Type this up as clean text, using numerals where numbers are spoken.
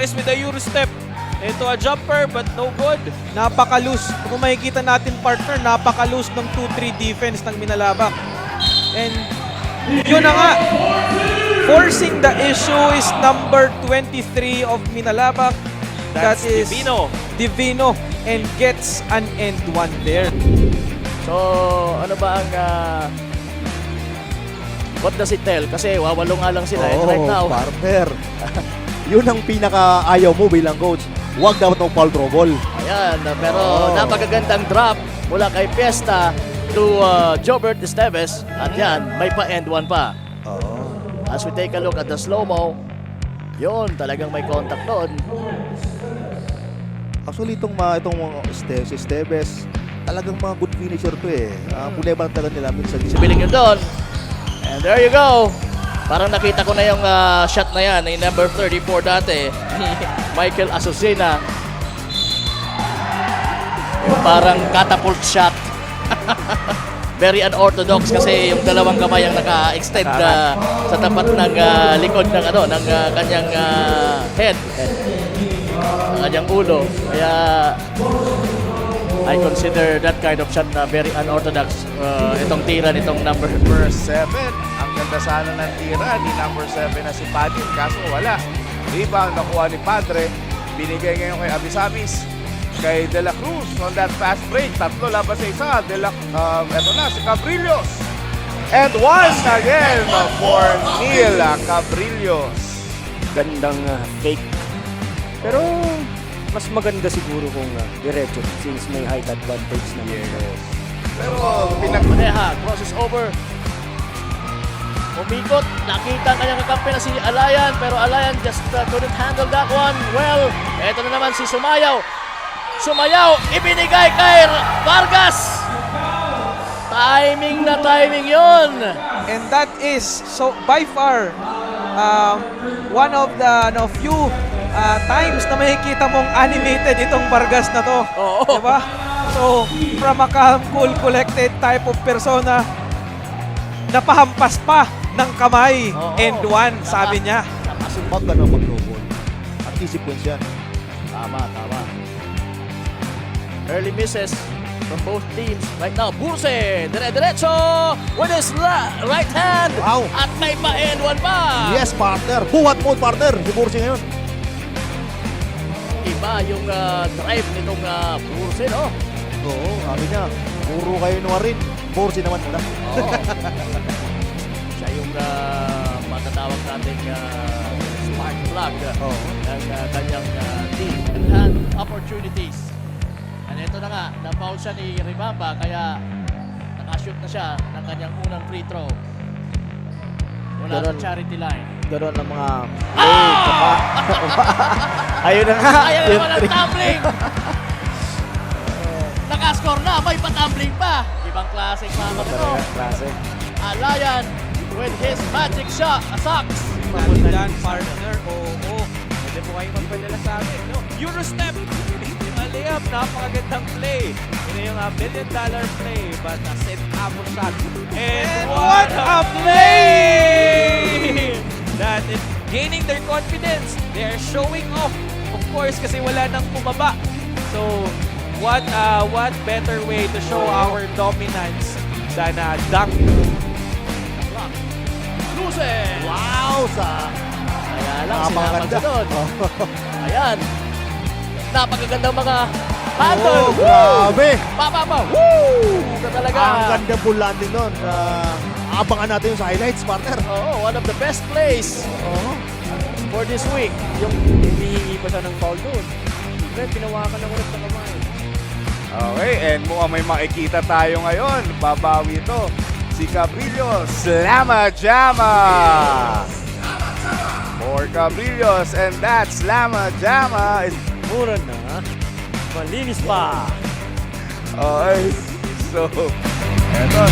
Alvarez with a Eurostep. Ito a jumper but no good. Napaka-loose. Kung makikita natin partner, napaka-loose ng 2-3 defense ng Minalabak. And yun na nga. Forcing the issue is number 23 of Minalabak. That's That is Divino. and gets an end one there. So, ano ba ang what does it tell? Kasi wawalo nga lang sila right now. Partner. Yun ang pinaka-ayaw mo bilang coach. Huwag dapat ng foul trouble. Ayan, pero napakagandang drop mula kay Fiesta to Jobert Esteves. At yan, may pa-end one pa. As we take a look at the slow-mo, yun, talagang may contact doon. Actually, itong si Esteves, talagang mga good finisher to eh. Problema lang talaga nila minsan. Sibiling yun doon. And there you go. Parang nakita ko na yung shot na yan, yung number 34 dati, ni Michael Azucena. Yung parang catapult shot. Very unorthodox kasi yung dalawang kamay ang naka-extend sa tapat ng likod ng ng kanyang head. Ng kanyang ulo. Kaya I consider that kind of shot na very unorthodox. Itong tira nitong number 7. Ang ganda sana ng tira ni number 7 na si Padin, kaso wala. Rebound nakuha ni Padre. Binigay ngayon kay Abisamis. Kay De La Cruz on that fast break. Tatlo laban sa isa. Eto na, si Cabrillos. And one again for Neil Cabrillos. Gandang fake. Pero mas maganda siguro kung diretso since may height advantage na. Pero Pareha, crosses over. Umikot, nakita kanyang kakampi na si Alayan, pero Alayan just couldn't handle that one. Well, eto na naman si Sumayaw. Sumayaw, ibinigay kay Vargas. Timing na timing yun. And that is so by far one of the few times na makikita mong animated itong Vargas na to. Oo. Diba? So, from a calm, cool, collected type of persona, napahampas pa ng kamay. Oo. End one, sabi niya. Huwag ka nang mag-double. At sequence yan. Tama. Early misses from both teams. Right now, Burse, dire-diretso with his right hand. Wow. At may pa-end one pa. Yes, partner. Buhat mo, partner. Si Bursi ngayon. Iba yung drive nitong Burse, no? Oo, sabi niya. Puro kayo nuwarin. Bursi naman muna. Oo. Siya yung matatawag nating spark plug ng kanyang team. And opportunities. And ito na nga, na-foul siya ni Ribamba, kaya nakashoot na siya ng kanyang unang free throw. Wala sa charity line. Ganoon ng mga ayun na nga. Ayaw naman ang tumbling! Nakascore na, may pa-tumbling pa. Ibang klaseng mama ito. Alayan with his magic shot, socks. Nalindan, partner. Oo. Pwede po kayo magpadala sa amin. No? Eurostep. Layup, napakagandang play. Yun yung $1 million play, but set up shot. And what a play! That is gaining their confidence. They are showing off. Of course, kasi wala nang bumaba. So, what better way to show our dominance than a dunk. Loses! Wow, Kaya lang, Napakaganda. sinapag siya doon. Ayan. Napakagandang mga handle. Oh, grabe. Woo! Ito talaga. Ang ganda po landing doon. Abangan natin yung sa highlights, partner. Oo, one of the best plays for this week. Yung hinihingi pa siya ng foul doon. Pero pinawakan na ulit sa kamay. Okay, and mukhang may makikita tayo ngayon. Babawi ito. Si Cabrillos. Slama Jama! For Cabrillos, and that Slama Jama is Mura na. Malinis pa. okay. So, eto.